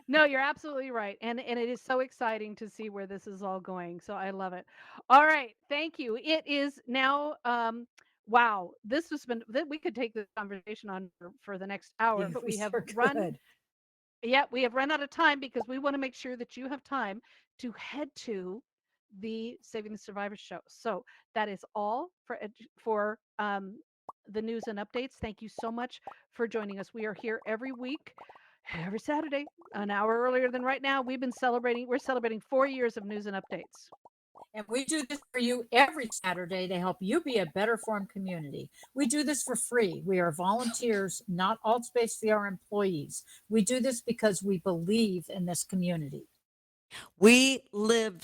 No, you're absolutely right. And it is so exciting to see where this is all going. So I love it. All right, thank you. It is now wow, this has been we could take this conversation on for the next hour, Yeah, but we we have sure run could. yeah, we have run out of time because we want to make sure that you have time to head to the Saving the Survivors show. So that is all for the news and updates. Thank you so much for joining us. We are here every week, every Saturday, an hour earlier than right now. We're celebrating 4 years of news and updates. And we do this for you every Saturday to help you be a better formed community. We do this for free. We are volunteers, not Altspace VR employees. We do this because we believe in this community. We live,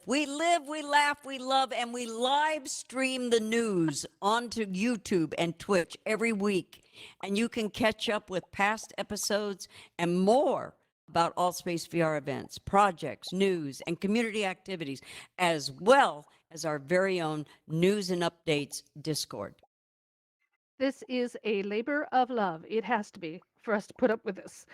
we laugh, we love, and we live stream the news onto YouTube and Twitch every week. And you can catch up with past episodes and more about Allspace VR events, projects, news, and community activities, as well as our very own news and updates Discord. This is a labor of love. It has to be for us to put up with this.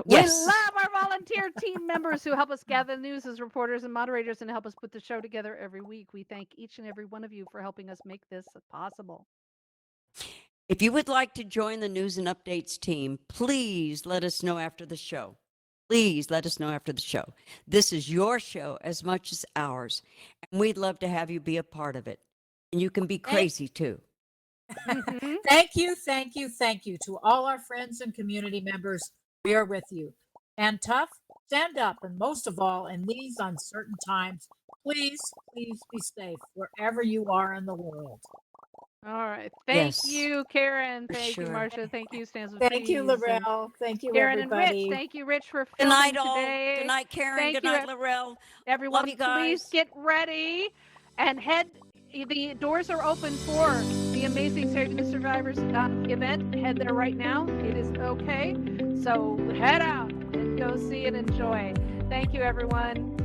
We Yes. love our volunteer team members who help us gather the news as reporters and moderators and help us put the show together every week. We thank each and every one of you for helping us make this possible. If you would like to join the news and updates team, please let us know after the show. Please let us know after the show. This is your show as much as ours, and we'd love to have you be a part of it. And you can be crazy too. Mhm. Thank you, thank you, thank you to all our friends and community members. We are with you. And tough, stand up. And most of all, in these uncertain times, please, please be safe wherever you are in the world. All right. Thank Yes, you, Karen. for Thank you, sure. Marcia. Thank you, Stands with Thank you, Trees. And Laurel. Thank you, Karen and Rich. everybody. Thank you, Rich, for Good night, filming all. today. Good night, Karen. Thank Good you, night, Laurel. everyone. Love you Please guys. get ready and head. The doors are open for the Amazing Saving the Survivors event. Head there right now. It is okay. So head out and go see and enjoy. Thank you, everyone.